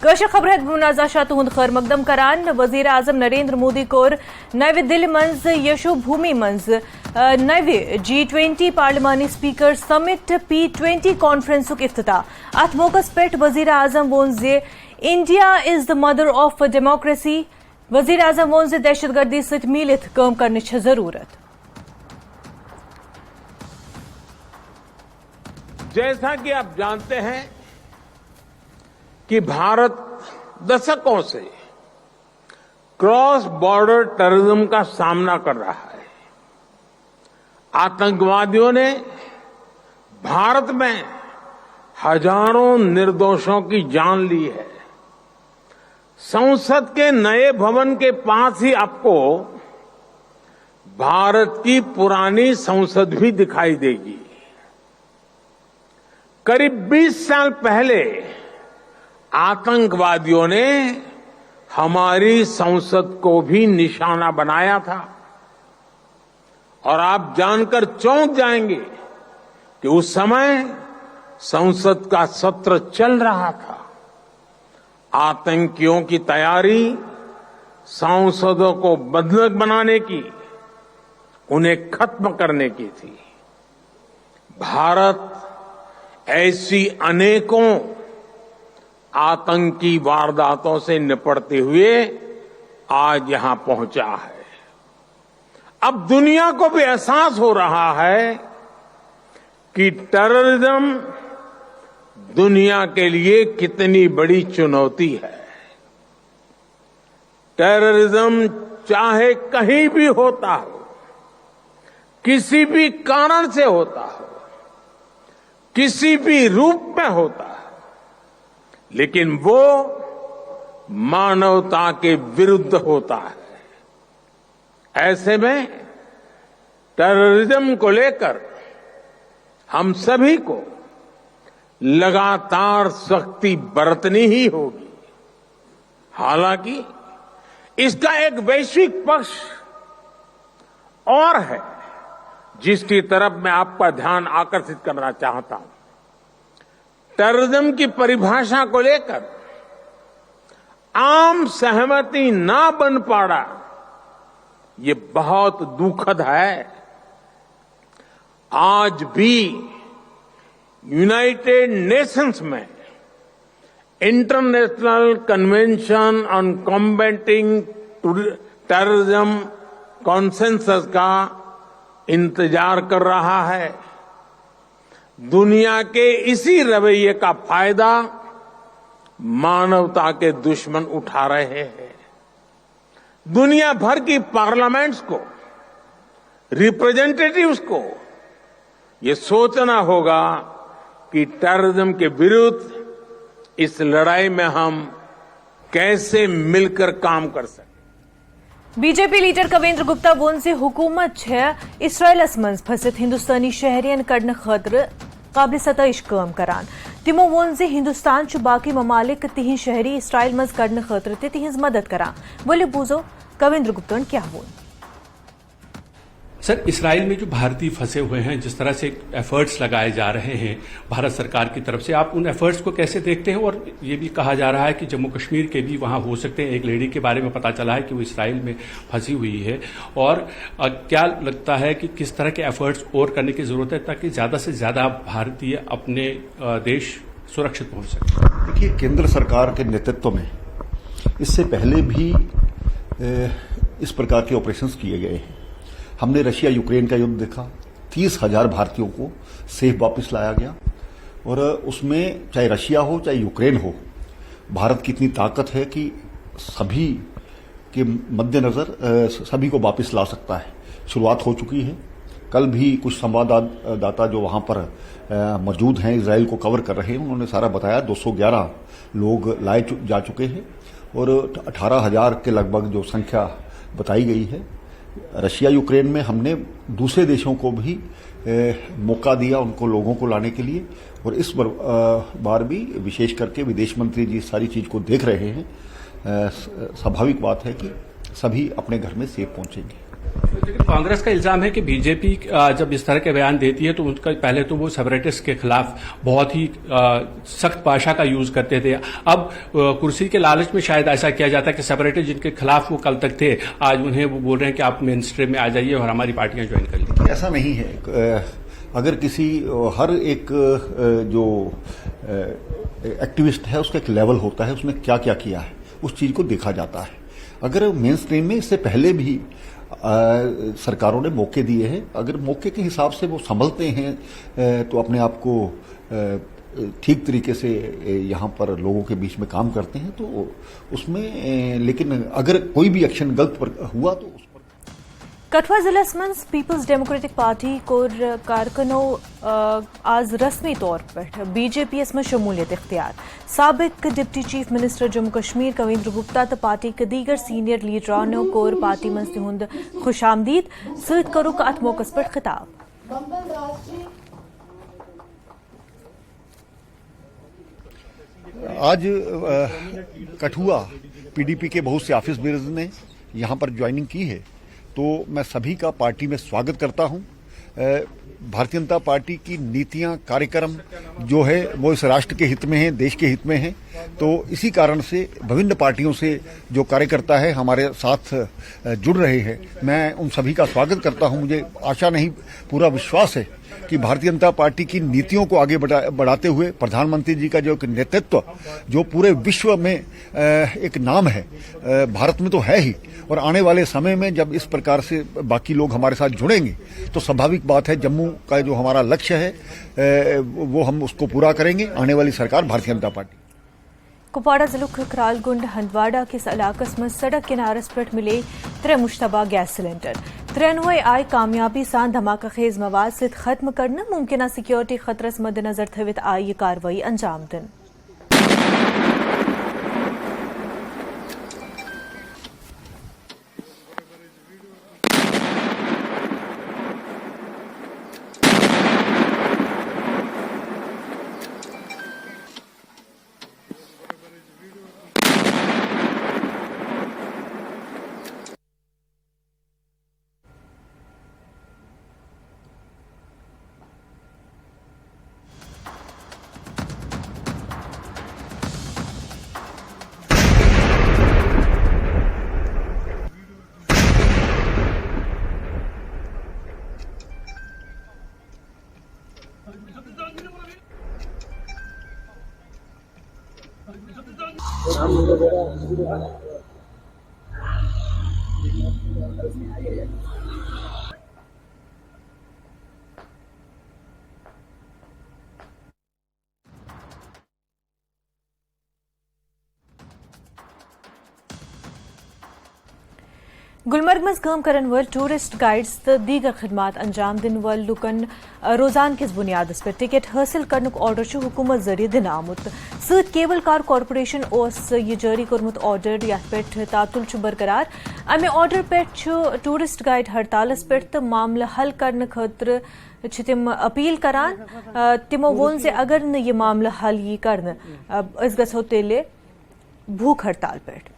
कशर खबर बुनाजा शाह तुहद खैर मकदम करान वजीर आजम नरेंद्र मोदी कोर नवे दिल्ली मंज यशो भूमि मंज नवे G20 पार्लिमानी स्पीकर समिट P20 कॉन्फ्रेंस इफ्तिताह अथ मौकस पे वजीर आजम वोन जे India is the mother of democracy. वजीर आजम वोन जे दहशतगर्दी सत मिलित काम करने जरूरत। जैसा कि आप जानते हैं कि भारत दशकों से क्रॉस बॉर्डर टेररिज्म का सामना कर रहा है। आतंकवादियों ने भारत में हजारों निर्दोषों की जान ली है। संसद के नए भवन के पास ही आपको भारत की पुरानी संसद भी दिखाई देगी। करीब 20 साल पहले आतंकवादियों ने हमारी संसद को भी निशाना बनाया था और आप जानकर चौंक जाएंगे कि उस समय संसद का सत्र चल रहा था। आतंकियों की तैयारी सांसदों को बंधक बनाने की, उन्हें खत्म करने की थी। भारत ऐसी अनेकों आतंकी वारदातों से निपटते हुए आज यहां पहुंचा है। अब दुनिया को भी एहसास हो रहा है कि टेररिज्म दुनिया के लिए कितनी बड़ी चुनौती है। टेररिज्म चाहे कहीं भी होता हो, किसी भी कारण से होता हो, किसी भी रूप में होता है, लेकिन वो मानवता के विरुद्ध होता है। ऐसे में टेररिज्म को लेकर हम सभी को लगातार सख्ती बरतनी ही होगी। हालांकि इसका एक वैश्विक पक्ष और है जिसकी तरफ मैं आपका ध्यान आकर्षित करना चाहता हूं। टेररिज्म की परिभाषा को लेकर आम सहमति ना बन पाना ये बहुत दुखद है। आज भी यूनाइटेड नेशंस में international convention on combating terrorism consensus का इंतजार कर रहा है। दुनिया के इसी रवैये का फायदा मानवता के दुश्मन उठा रहे हैं। दुनिया भर की पार्लियामेंट्स को, रिप्रेजेंटेटिव्स को ये सोचना होगा कि टेररिज्म के विरुद्ध इस लड़ाई में हम कैसे मिलकर काम कर सकते। बीजेपी लीडर कवेंद्र गुप्ता वोन से हुकूमत इसराइलस मज फसित हिंदुस्तानी शहरियन कड़न खतर काबिल सतश काम करान। तिमो वोन से हिंदुस्तान बाकी ममालिक तिहिं शहरी इसराइल मज कड़न खतर तिहिंज मदद करा। बोले बूझो कवेंद्र गुप्ता क्या वोन। सर, इसराइल में जो भारतीय फंसे हुए हैं, जिस तरह से एफर्ट्स लगाए जा रहे हैं भारत सरकार की तरफ से, आप उन एफर्ट्स को कैसे देखते हैं? और ये भी कहा जा रहा है कि जम्मू कश्मीर के भी वहां हो सकते हैं। एक लेडी के बारे में पता चला है कि वो इसराइल में फंसी हुई है। और क्या लगता है कि किस तरह के एफर्ट्स और करने की जरूरत है ताकि ज्यादा से ज्यादा भारतीय अपने देश सुरक्षित पहुंच सके? देखिए, केंद्र सरकार के नेतृत्व में इससे पहले भी इस प्रकार के ऑपरेशंस किए गए हैं। हमने रशिया यूक्रेन का युद्ध देखा, 30,000 भारतीयों को सेफ वापस लाया गया। और उसमें चाहे रशिया हो चाहे यूक्रेन हो, भारत की इतनी ताकत है कि सभी के मद्देनजर सभी को वापस ला सकता है। शुरुआत हो चुकी है। कल भी कुछ संवाददाता जो वहां पर मौजूद हैं, इजराइल को कवर कर रहे हैं, उन्होंने सारा बताया। 211 लोग लाए जा चुके हैं और 18,000 के लगभग जो संख्या बताई गई है। रशिया यूक्रेन में हमने दूसरे देशों को भी मौका दिया उनको लोगों को लाने के लिए। और इस बार भी विशेष करके विदेश मंत्री जी सारी चीज को देख रहे हैं। स्वाभाविक बात है कि सभी अपने घर में सेफ पहुंचेंगे। लेकिन कांग्रेस का इल्जाम है कि बीजेपी जब इस तरह के बयान देती है तो उनका पहले तो वो सेपरेटिस्ट के खिलाफ बहुत ही सख्त भाषा का यूज करते थे। अब कुर्सी के लालच में शायद ऐसा किया जाता है कि सेपरेटिस्ट जिनके खिलाफ वो कल तक थे, आज उन्हें वो बोल रहे हैं कि आप मेन स्ट्रीम में आ जाइए और हमारी पार्टियां ज्वाइन कर लीजिए। ऐसा नहीं है। अगर किसी हर एक जो एक्टिविस्ट है उसका एक लेवल होता है, उसने क्या क्या किया है उस चीज को देखा जाता है। अगर मेन स्ट्रीम में इससे पहले भी सरकारों ने मौके दिए हैं, अगर मौके के हिसाब से वो संभलते हैं तो अपने आप को ठीक तरीके से यहाँ पर लोगों के बीच में काम करते हैं तो उसमें, लेकिन अगर कोई भी एक्शन गलत हुआ तो उस कठुआ जिला मंज पीपल्स डेमोक्रेटिक पार्टी कोर कारकुनों आज रस्मी तौर पर बीजेपी में शमूलियत इख्तियार। साबिक deputy chief minister Jammu Kashmir Kavinder Gupta तो पार्टी के दीगर सीनियर लीडरानों कोर पार्टी मज तिहुंद खुश आमदीद सत करुक अत मौकस पर खिताब। आज कठुआ पीडीपी के बहुत से ऑफिस बेयर्स ने यहाँ पर ज्वाइनिंग की है, तो मैं सभी का पार्टी में स्वागत करता हूं। भारतीय जनता पार्टी की नीतियां, कार्यक्रम जो है वो इस राष्ट्र के हित में है, देश के हित में है, तो इसी कारण से विभिन्न पार्टियों से जो कार्यकर्ता है हमारे साथ जुड़ रहे हैं, मैं उन सभी का स्वागत करता हूं। मुझे आशा नहीं, पूरा विश्वास है कि भारतीय जनता पार्टी की नीतियों को आगे बढ़ाते हुए प्रधानमंत्री जी का जो एक नेतृत्व जो पूरे विश्व में एक नाम है, भारत में तो है ही, और आने वाले समय में जब इस प्रकार से बाकी लोग हमारे साथ जुड़ेंगे तो स्वाभाविक बात है जम्मू का जो हमारा लक्ष्य है वो हम उसको पूरा करेंगे। आने वाली सरकार भारतीय जनता पार्टी। कुपवाड़ा जिले खरालगुंड हंदवाड़ा के इलाकस में सड़क किनारस पर मिले 3 मुश्तबा गैस सिलेंडर। 93 आय कामयाबी सान धमाका खेज मवाद से खत्म करना मुमकिन सिक्योरिटी खतरस मद्देनजर थवित आई ये कार्रवाई अंजाम दिन। गुलमर्ग में काम करन वल टूरिस्ट गाइड्स तो दीगर खदमात अंजाम दिन वल लुकन रोजान किस बुनियाद पर टिकट हासिल करने ऑर्डर हुकूमत जरिए दिन आमुत सत केबल कार कॉर्पोरेशन ओस ये जारी कोरमुत ऑर्डर यथ पे तातुल बरकरार। अमे ऑर्डर पे टूरिस्ट गाइड हड़तालस पे तो मामला हल करने खतर तिम अपील करान। तिमो वोन से अगर न ये मामला हल ये करन इस गो तेले भूख हड़ताल पे।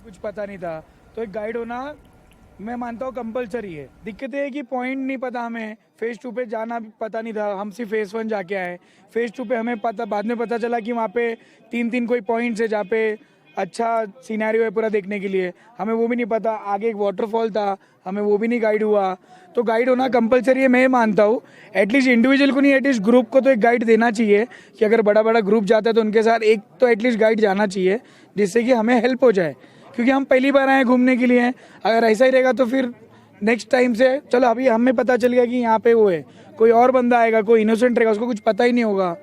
कुछ पता नहीं था तो एक गाइड होना मैं मानता हूँ कंपलसरी है। दिक्कत है कि पॉइंट नहीं पता, हमें फेज 2 पे जाना भी पता नहीं था, हम सिर्फ फेज 1 जाके आए। फेज 2 पे हमें पता बाद में पता चला कि वहाँ पे 3 कोई पॉइंट्स है जहाँ पे अच्छा सीनैरियो है पूरा देखने के लिए, हमें वो भी नहीं पता। आगे एक वाटरफॉल था, हमें वो भी नहीं गाइड हुआ। तो गाइड होना कंपलसरी है, मैं मानता हूँ। एटलीस्ट इंडिविजुअल को नहीं, एटलीस्ट ग्रुप को तो एक गाइड देना चाहिए कि अगर बड़ा बड़ा ग्रुप जाता है तो उनके साथ एक तो एटलीस्ट गाइड जाना चाहिए जिससे कि हमें हेल्प हो जाए, क्योंकि हम पहली बार आए घूमने के लिए। अगर ऐसा ही रहेगा तो फिर नेक्स्ट टाइम से चलो अभी हमें पता चल गया कि यहाँ पे वो है, कोई और बंदा आएगा, कोई इनोसेंट रहेगा, उसको कुछ पता ही नहीं होगा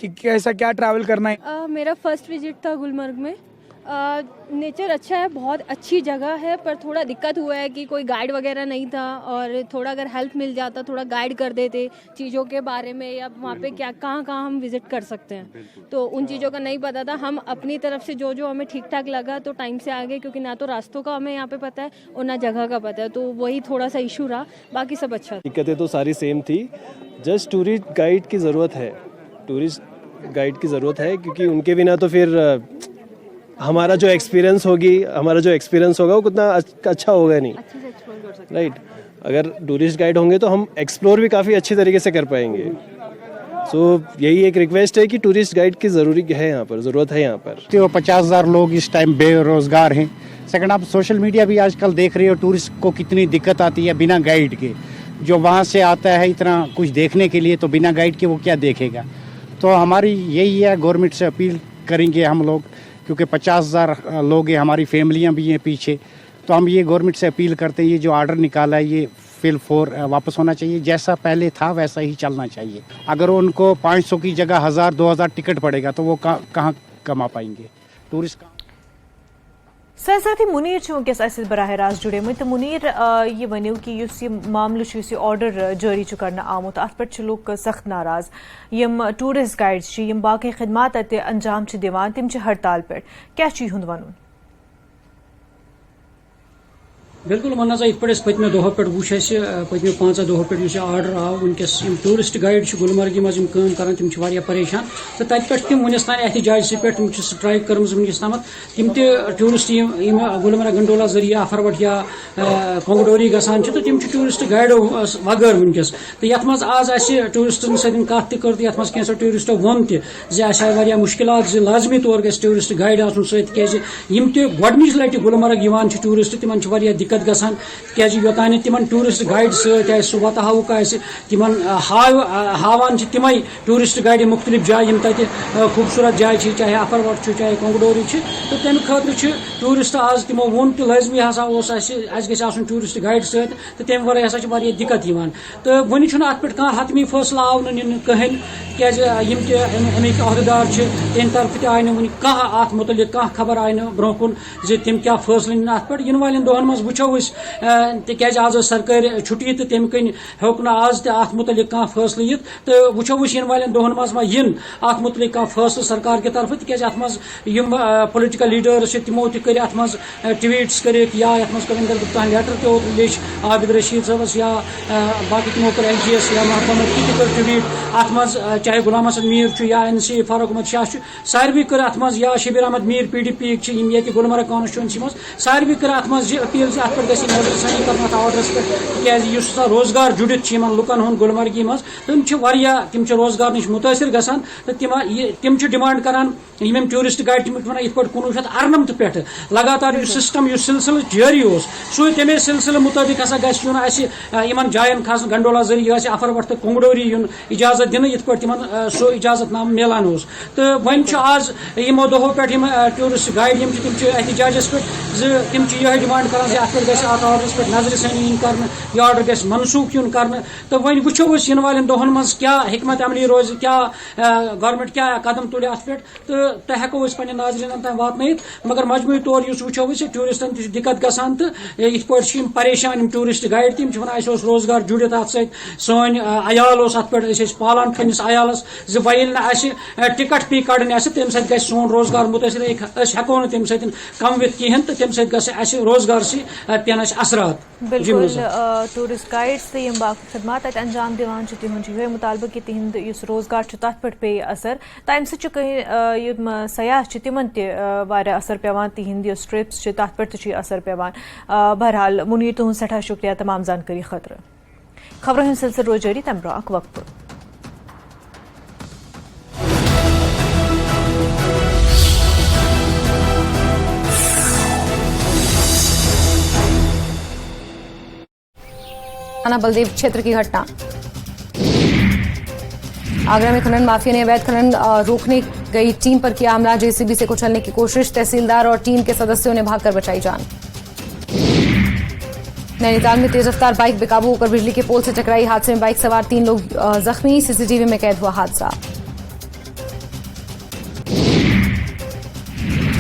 कि कैसा क्या ट्रैवल करना है। मेरा फर्स्ट विजिट था गुलमर्ग में। नेचर अच्छा है, बहुत अच्छी जगह है, पर थोड़ा दिक्कत हुआ है कि कोई गाइड वगैरह नहीं था, और थोड़ा अगर हेल्प मिल जाता, थोड़ा गाइड कर देते चीज़ों के बारे में, या वहाँ पे क्या कहाँ हम विजिट कर सकते हैं, तो उन चीज़ों का नहीं पता था. हम अपनी तरफ से जो जो हमें ठीक ठाक लगा तो टाइम से आ गए, क्योंकि ना तो रास्तों का हमें यहाँ पे पता है और ना जगह का पता है, तो वही थोड़ा सा इशू रहा. बाकी सब अच्छा था. दिक्कतें तो सारी सेम थी, जस्ट टूरिस्ट गाइड की ज़रूरत है. टूरिस्ट गाइड की ज़रूरत है, क्योंकि उनके बिना तो फिर हमारा जो एक्सपीरियंस होगा वो कितना अच्छा होगा नहीं. अच्छे से एक्सप्लोर कर सकते राइट. अगर टूरिस्ट गाइड होंगे तो हम एक्सप्लोर भी काफ़ी अच्छी तरीके से कर पाएंगे. सो यही एक रिक्वेस्ट है कि टूरिस्ट गाइड की ज़रूरत है यहाँ पर. तो 50,000 लोग इस टाइम बेरोजगार हैं. सेकंड, आप सोशल मीडिया भी आजकल देख रहे हो, टूरिस्ट को कितनी दिक्कत आती है बिना गाइड के. जो वहाँ से आता है इतना कुछ देखने के लिए, तो बिना गाइड के वो क्या देखेगा. तो हमारी यही है, गवर्नमेंट से अपील करेंगे हम लोग, क्योंकि 50,000 लोग हैं, हमारी फैमिलियाँ भी हैं पीछे. तो हम ये गवर्नमेंट से अपील करते हैं, ये जो आर्डर निकाला है ये फिल 4 वापस होना चाहिए. जैसा पहले था वैसा ही चलना चाहिए. अगर उनको 500 की जगह 1,000-2,000 टिकट पड़ेगा तो वो कहाँ कमा पाएंगे टूरिस्ट का. साथ ही मुनीर वनकस अस बराह रास्त जुड़े तो मुनीर ये वनो कि यह मामल ऑर्डर जारी कर आमुत अत पे लोग सख्त नाराज. यम टूरिस्ट गाइड्स यम बाकी खदमात अत अंजाम दिवान तिम हड़ताल पे. क्या युंद वन? बिल्कुल वन इत पे पत्मे दो पे वो पत्मे 5 दो पे आर्डर आव वनकस टूरिस्ट गाइड गुलमर्गी मज कर तम परेशान. तो तत पे तम वनस तान एहतजाज पे तम स्ट्राइक कर्म वनकस ताम तम टूरिस्ट गुलमर्ग गंडोला जरिए अफरवट या कोंगडोरी गसान तो तम टूरिस्ट गाइडो वगर वनकस. तो ये मज आज टूरिस्टन सत कत कर ये कैंसो टूरिस्टो वो तह मुश्किलात लाजमी तौर गि टूरिस्ट गाइड आसन सम तच लटि गुलमर्ग टूरिस्ट तिमन दिक्कत गसान क्या योतान तिमन टूरिस्ट गाइड सह वत हाउक तिमन हावान तिम टूरिस्ट गाइड मुख्तलिफ जाय तत खूबसूरत जाय चाहे अफरवट चाहे कोंगडोरी तो तमें खतर टूरिस्ट आज तिमो वो तो लाजमी हसा गि टूरिस्ट गाइड सह तो तमें वर हसा दिक्कत तो वन अत पे कह हतमी फैसला आव नीन कहें क्या अमिक अहदेदार तहद तरफ तय वन कह अत मुतलिक कह खबर आय ब्रो कुन तम क्या फैसल नीन अत पे इन वाले दोहन मज वो क्या आज सरकारी छुट्टी तो तम कन हेक ना आज तथ मुतलिक कह फैसल यित तो वो इन वाले दोहन मज इन अत मुतलिक कह फैसल सरकार के तरफ तक अत मज पोलिटिकल लीडर्स तमो कर अत मज ट्वीट्स कर या अत मज कविंदर गुप्ता लेटर तो लेच आबिद रशीद साहबस या बाकी तमो कर LGS या महकमा कर ट्वीट अत मज चाहे गुलाम हसन मीर या NC फारूक अहमद शाह सारवी कर अत मज या शबीर अहमद मीर PDP ये गुलमर्ग कॉन्स्टिट्यूंसी मज सारवी कर अत मज अपील अत पे नजरसानी कर ऑर्डरस पे रोजगार जुड़ित लुकन हूं गुलमर्गी मज तम रोजगार नश मुतासर गसान तो तम डिमांड करान टूरिस्ट गाइड तम वन इत 1998 पे लगातार सिस्टम सिलसिल जारी सो तमे सिलसिल मुताबिक हसा गन जायन खस गंडोला जरिए अफरवट तो कोंगडोरी यून इजाजत दिन इत पे तम सो इजाजत नाम मिलान तो वन आज यमो दो पे टूरिस्ट गाइड तम एहतजाजस पे तम यह डिमांड करान अत पे ऑर्डरस पे नजरसानी इन कर यह ऑर्डर गस मनसूख यून कर तो वन वो इन वाले दोहन मज क्या हिकमत अमली रोज क्या गवर्नमेंट क्या कदम तुल अत पे तो तह हेको पे नाजरीन तक वात मगर मजमूई तौर वो टूरिस्टन दिक्कत गसान तो इत पे परेशान टूरिस्ट गाइड तम वन रोजगार जुड़ित अत सन अयाल अत पे पालान पन्नस अयालस वह टिकट पी कड़न तम सत ग सोन रोजगार मुतासर हेको न तम सत कम वित कहें तो तम सत रोजगार से पेन असरात. बिल्कुल टूरिस्ट गाइड्स तो यम बाकी खदमात अंजाम दिवान तिहुंद यह मुतालबा कि तिहंद रोजगार तथ पे पे असर तम सह सयाह तिमन असर पेवान तिहंद ट्रिप्स तथ पे असर पेवान. बहरहाल मुनीर तुहद सठा शुक्रिया तमाम जानकारी खतर. खबरों हंद सिलसिल रोज जारी तम ब्रो अक वक्त. बलदेव क्षेत्र की घटना. आगरा में खनन माफिया ने अवैध खनन रोकने गई टीम पर किया हमला. JCB से कुचलने की कोशिश. तहसीलदार और टीम के सदस्यों ने भागकर बचाई जान. नैनीताल में तेज रफ्तार बाइक बेकाबू होकर बिजली के पोल से टकराई. हादसे में बाइक सवार 3 लोग जख्मी. CCTV में कैद हुआ हादसा.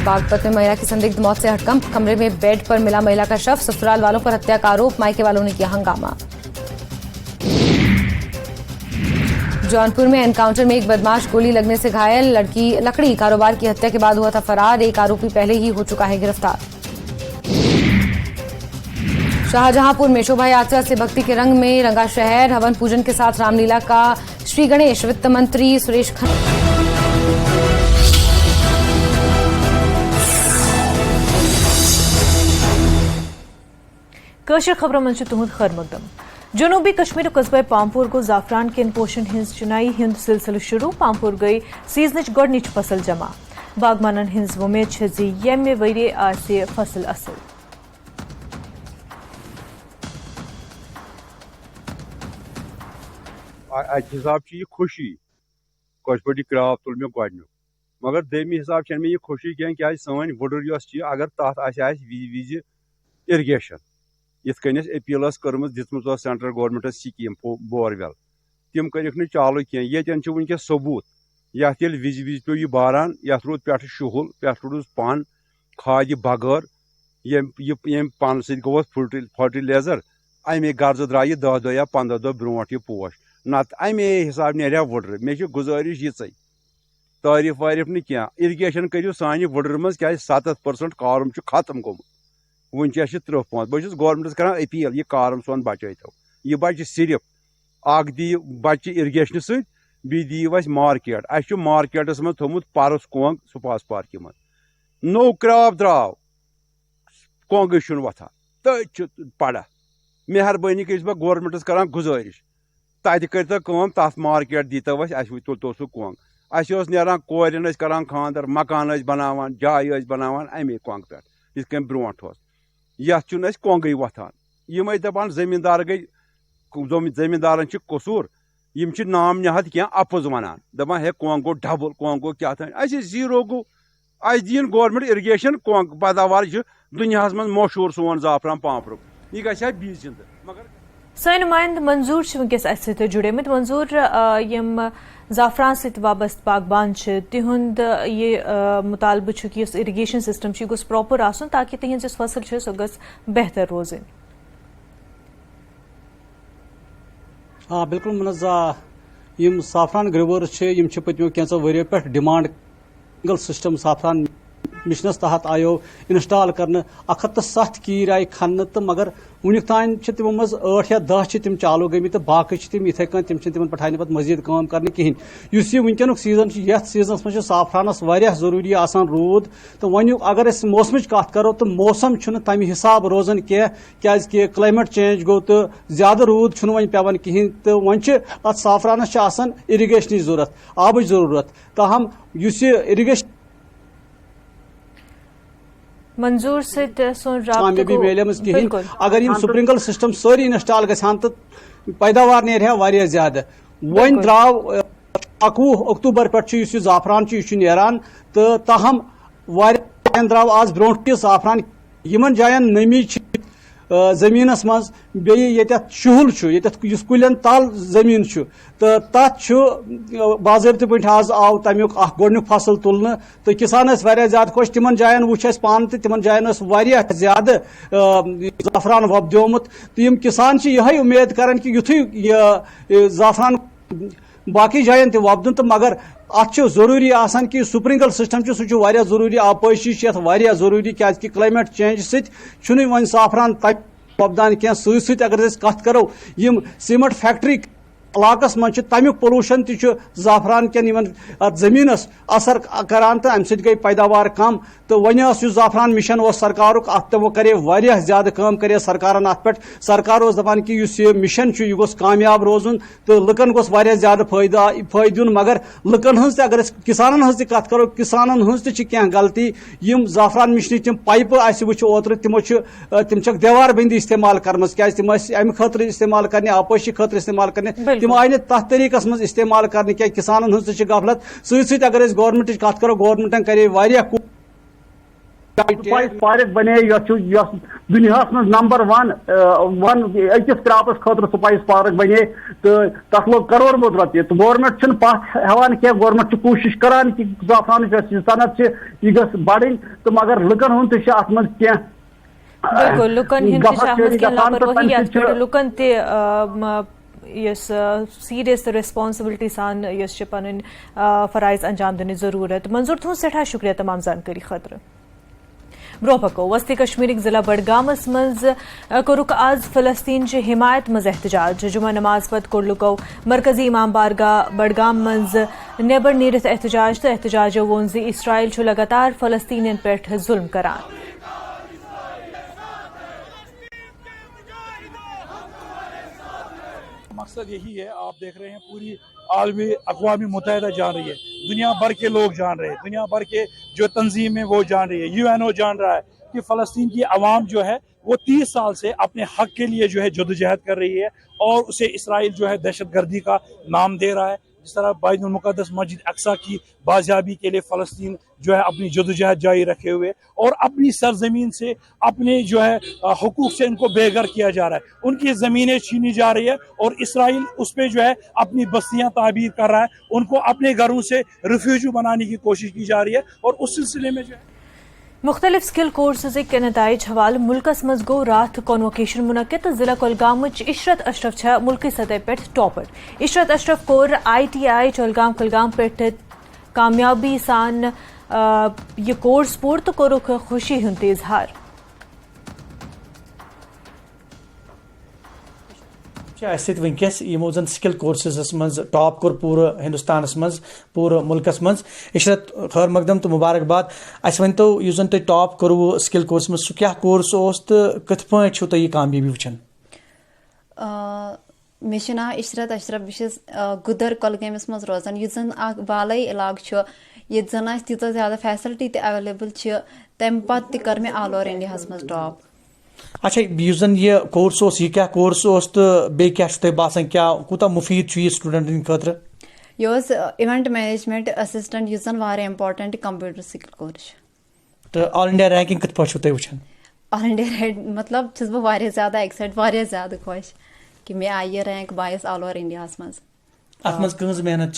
बागपत में महिला की संदिग्ध मौत से हड़कंप, कमरे में बेड पर मिला महिला का शव, ससुराल वालों पर हत्या का आरोप, मायके वालों ने किया हंगामा। जौनपुर में एनकाउंटर में एक बदमाश गोली लगने से घायल, लड़की लकड़ी कारोबार की हत्या के बाद हुआ था फरार, एक आरोपी पहले ही हो चुका है गिरफ्तार। शाहजहांपुर में शोभा यात्रा से भक्ति के रंग में रंगा शहर, हवन पूजन के साथ रामलीला का श्री गणेश, वित्त मंत्री सुरेश खन्ना। कशर खबर मंच तुहद खैर मकदम। जनूबी कश्मीर कस्बे पामपुर को जाफरान के पोषण हिंज चुनाई हिंद सिलसिल शुरू, पामपुर गई सीजनच गोडनिच फसल जमा, बागमानन हिंज उम्मीद छ ज येमे वरी आसे फसल असल। हिसाब यह खुशी कशपटी क्रॉप तुल मे गोडनुक, मगर दमी हिसाब मे यह खुशी क्या सन वुडर अगर तथ विज इरिगेशन इत कन अपील कर्म दिम सेंट्रल गवर्नमेंट स्कीम बोरवेल तम कर चालू की वनकस सबूत यथ विज विज पे यह बारान यथ रूद पे शुहुल पे रूद पन खाद बगैर यम पन सो फर्टिलाइजर अमे गर्ज द्राय 10 दह या 15 दह ब्रो यह पोश नत अमे हिसाब नेरिया वुडर मे गुजारिश ये तारीफ वारीफ नी क्या इरिगेशन करू सान वुडर मज क्या 70% कारम खत्म गोमुत वनकस 30 बस गवर्नमेंटस कर अपील यह कारम सोन बचो यह बच सिर्फ अख दी बच इरिगेशन सदी दिव मार्केट अस मार्केटस मज थोमुत परस कोंग सुपास पार्क मज नो क्रॉप द्राव कोंग वथान तो पड़ा मेहरबानी कर गवर्नमेंटस कर गुजारिश तत कर तथ मार्केट दीतो अस तुलतो सह कोंग अस नीरान कोरन करान खानदर मकान बनावान जाय बनावान अमे कोंग पे इत कन ब्रोट यथ कोंग वथान यम दपान जमींदार गई जमींदारन कसूर यम नाम नहद क्या अपोज वनान दपान है कोंग गो डबल कोंग गो क्या जीरो गो अस दिन गवर्नमेंट इरिगेशन कोंग पैदावार दुनिया मज मशहूर सोन जाफरान पामपुर यह गया बी जिंद मगर साइन नुमाइंद मंजूर वनकस अस जुड़े मंजूर यम जाफरान सत वाबस्त बागबान तिहुंद ये मुतालबह कि इरिगेशन सिस्टम गोस प्रॉपर आसन ताकि तिहंज फसल सो गस बेहतर रोजन। हाँ बिल्कुल मुनजा यम साफरान ग्रोवर्स पत्मो कैंचो वरियो पे डिमांड सिस्टम साफरान मिशनस तहत आयो इंस्टॉल करने 107 कीर आई खन तो मगर वुनिक तान तमो मज 8 या 10 तम चालू गई तो बाकी तम इथे कन तम पठाने पे मजीद काम करने कहें वनकन सीजन ये सीजन मज साफरानस जरूरी आसान रूद तो वन अगर मौसम कत करो तो मौसम तम हिसाब रोजान क्या क्लाइमेट चेंज गो तो ज्यादा रूद वन पेवान कहें तो वन अत साफरानस इरिगेशन जरूरत आब जरूरत ताहम इरिगेशन मंजूर से अगर यम स्प्रिंकल सिस्टम सारी इंस्टॉल गसान तो पैदावार नेर ज्यादा वन द्राव 21 अक्टूबर पे जाफरान नेरान तो ताहम द्राव आज ब्रो जाफरान यमन जायन नमी जमीनस मज शुहुल कुलन तल जमीन तो तथ बाज़ाब्ते पे आज आव तमिक गोडनुक फसल तुलने तो किसान ज्यादा खुश तिमन जायन वुच पान तिमन जायन ज्यादा जाफरान वोपदोमुत तो यम किसान यही उम्मीद करान कि युथु जाफरान बाकी जायन ते वोपदन तो मगर अत जरूरी आसान कि स्प्रिंकल सिस्टम सह जरूरी आपाशी जरूरी क्या क्लाइमेट चेंज सत वन साफरान तब वोपदान क्या सत अगर कत करो यम सीमेंट फैक्ट्री इलाकस मज तमिक पोलूशन जाफरान कन जमीनस असर करान तो अमि गई पैदावार कम तो वन जाफरान मिशन सरकार तमो करे ज्यादा काम करे सरकार अत पे सरकार दपान कि यह मिशन यह गोस कामयाब रोजन तो लुकन गोस ज्यादा फायदे मगर लुकन हज अगर किसानन हज कत करो किसानन हज क्या गलती यम जाफरान मिशन तम पाइप वो ओतर तमो तम देवार बंदी इस्तेमाल कर्म क्या अमि खतर इस्तेमाल करने आपाशी खतर इस्तेमाल करने तम आय तथ तरीकस मज इस्तेमाल करने क्या किसानन हज गफलत सत अगर गवर्नमेंट कत करो गवर्नमेंटन करे پارک بنے دنیا من نمبر ون أکِس کراپس خاطر سپائس پارک بنے تو تک لوگ کروڑ بہت رۄپیہِ تو گورمنٹ چھُنہٕ پتھ ہیوان کینٛہہ گورمنٹ چھُ کوٗشِش کران کہ زعفرانٕچ یۄس صنعت چھِ یہِ گٔژھ بڑٕنۍ تہٕ مگر لُکن ہُنٛد تہِ چھُ اتھ منٛز کینٛہہ بالکل لُکن ہند لاپرواہی یتھ پہ لُکن تہ یس سیریس ریسپانسبلٹی سان یس پن فرائض انجام دن ضرورت. منظور تہذ سٹھا شکریہ تمام زانکاری خاطر. برو پکو وسطی کشمیر ضلع بڈگامس مز کورک آز فلسطین چہ حمایت مز احتجاج. جمعہ نماز پتہ کور لکو مرکزی امام بارگاہ بڈگام مز نیبر نیرت احتجاج تو احتجاجو وون زِ اسرائیل چھ لگاتار فلسطینین پہ ظلم کران. مقصد یہی ہے، آپ دیکھ رہے ہیں پوری عالمی اقوام متحدہ جان رہی ہے، دنیا بھر کے لوگ جان رہے ہیں، دنیا بھر کے جو تنظیمیں وہ جان رہی ہے، UNO جان رہا ہے کہ فلسطین کی عوام جو ہے وہ 30 سال سے اپنے حق کے لیے جو ہے جدوجہد کر رہی ہے اور اسے اسرائیل جو ہے دہشت گردی کا نام دے رہا ہے. جس طرح بین المقدس مسجد اقصی کی بازیابی کے لیے فلسطین جو ہے اپنی جدوجہد جاری رکھے ہوئے اور اپنی سرزمین سے اپنے جو ہے حقوق سے ان کو بے گھر کیا جا رہا ہے، ان کی زمینیں چھینی جا رہی ہے اور اسرائیل اس پہ جو ہے اپنی بستیاں تعبیر کر رہا ہے، ان کو اپنے گھروں سے ریفیوجی بنانے کی کوشش کی جا رہی ہے. اور اس سلسلے میں جو ہے مختلف سکل کورسز کے نتائج حوالہ ملکس مز گو رات کنوکیشن منعقد. ضلع کولگام عشرت اشرف ملکی سطح پہ ٹاپر. عشرت اشرف کور ITI چولگام کلگام پہ کامیابی سان یہ کورس پور تو کورک خوشی ہند اظہار. ونکس یمو زن سکل کورسز مز ٹاپ کور پور ہندوستانس مز پور ملکس مز. عشرت خیر مقدم تو مبارکباد. اس ونتو یس زن تہ ٹاپ کرو سکل کورس مز سہ کیا کورس اس تو کت پہ چھو تہ یہ کامیابی وچھان؟ مے چھ ناو عشرت اشرف. بہس گدر کولگامس مز روزان یہ زن اخ بالائی علاقہ یہ زن اس تیتہ زیادہ فیسلٹی تہ اویلیبل تمہ پتہ تہ کر مے آل اوور انڈیا مز ٹاپ. اچھا اس زن یہ کورس یہ کیا کورس تو بی کیا تہ باسان کیا کوتا مفید یہ سٹوڈنٹن خاطر؟ یہ ایونٹ مینجمنٹ اسسٹنٹ یہ زن واریاہ امپارٹنٹ کمپیوٹر سکل کورس. تو آل انڈیا رینکنگ کت پہ تھی وچان؟ آل انڈیا مطلب چھس بہ واریاہ زیادہ ایکسائٹ واریاہ زیادہ خوش کہ مے آئی یہ رینک بائیس آل اوور انڈیا مز. ات مز کہز محنت؟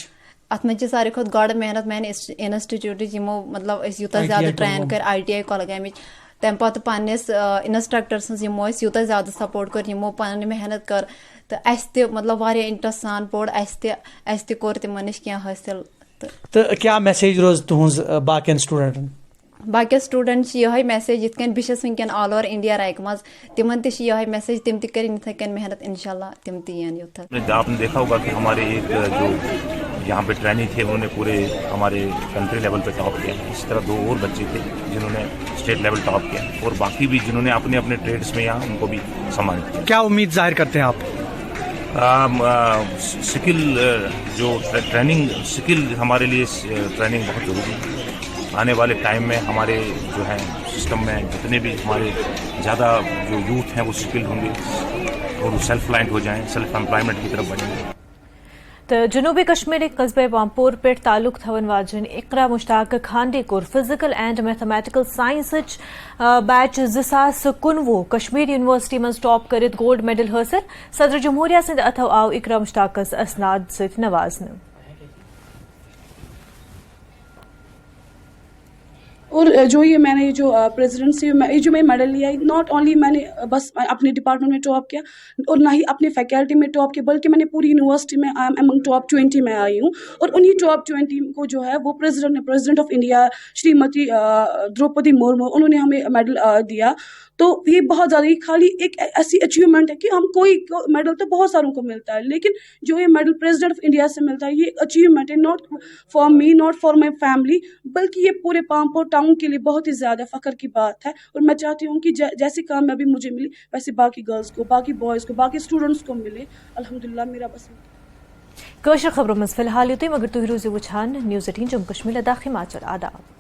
ات مجھ ساروی کھت گۄڈٕ محنت میانہِ انسٹِٹیوٗٹٕچ یِمو مطلب أسۍ یوٗتاہ زیادٕ ٹرین کٔر ITI کۄلگامِچ تمہِ پتہٕ پننِس انسٹرکٹر سٕنٛز یِمو أسۍ یوٗتاہ زیادٕ سپورٹ کٔر یِمو پنٕنۍ محنت کٔر تہٕ اَسہِ تہِ مطلب واریاہ انٹرسٹ سان پوٚر اَسہِ تہِ کوٚر تِمن نِش کینٛہہ حٲصِل. تہٕ کیٛاہ میسیج روز تُہنٛز باقین سٹوڈنٹن؟ باقی سٹوڈنٹ یہ میسیج یت کن بہس ونکین آل اوور انڈیا رینک مز تمن تہ یہ میسیج تم تہ کریں اتھے کن محنت انشاءاللہ تم تہ یین یوتھ. آپ نے دیکھا ہوگا کہ ہمارے ایک جو یہاں پہ ٹریننگ تھے انہوں نے پورے ہمارے کنٹری لیول پہ ٹاپ کیا. اسی طرح 2 اور بچے تھے جنہوں نے اسٹیٹ لیول ٹاپ کیا اور باقی بھی جنہوں نے اپنے اپنے ٹریڈس میں یہاں ان کو بھی سمانت کیا. کیا امید ظاہر کرتے ہیں آپ؟ سکل جو ٹریننگ سکل ہمارے لیے ٹریننگ بہت ضروری ہے. آنے والے ٹائم میں ہمارے جو ہے سسٹم میں جتنے بھی ہمارے زیادہ جو یوتھ ہیں وہ سکل ہوں گے اور وہ سیلف لائنڈ ہو جائیں، سیلف امپلائمنٹ کی طرف بڑھیں گے. تو جنوبی کشمیر قصبے پامپور پہ تعلق تھون واجن اقرا مشتاق خانڈے کور physical and mathematical science batch 2019 Kashmir university مز ٹاپ کرت گولڈ میڈل حاصل. صدر جمہوریہ سند اتھو آو اقرا مشتاقس اسناد ست نوازن. اور جو یہ میں نے جو پریزیڈنٹ سے جو میں میڈل لیا ناٹ اونلی میں نے بس اپنے ڈپارٹمنٹ میں ٹاپ کیا اور نہ ہی اپنے فیکلٹی میں ٹاپ کیا بلکہ میں نے پوری یونیورسٹی میں امنگ ٹاپ 20 میں آئی ہوں. اور انہی ٹاپ 20 کو جو ہے وہ president of India Shrimati Draupadi Murmu انہوں نے ہمیں میڈل دیا. تو یہ بہت زیادہ خالی ایک ایسی اچیومنٹ ہے کہ ہم کوئی میڈل تو بہت ساروں کو ملتا ہے لیکن جو یہ میڈل پریزیڈنٹ آف انڈیا سے ملتا ہے یہ اچیومنٹ ہے not for me not for my family بلکہ یہ پورے پامپور ٹاؤن کے لیے بہت ہی زیادہ فخر کی بات ہے. اور میں چاہتی ہوں کہ جیسی کامیابی مجھے ملی ویسے باقی گرلز کو باقی بوائز کو باقی اسٹوڈنٹس کو ملے. الحمدللہ میرا بس خبروں میں فی الحال یوتھے مگر تھی روزو وچھان نیوز 18 جموں کشمیر لداخ ہماچل. آداب.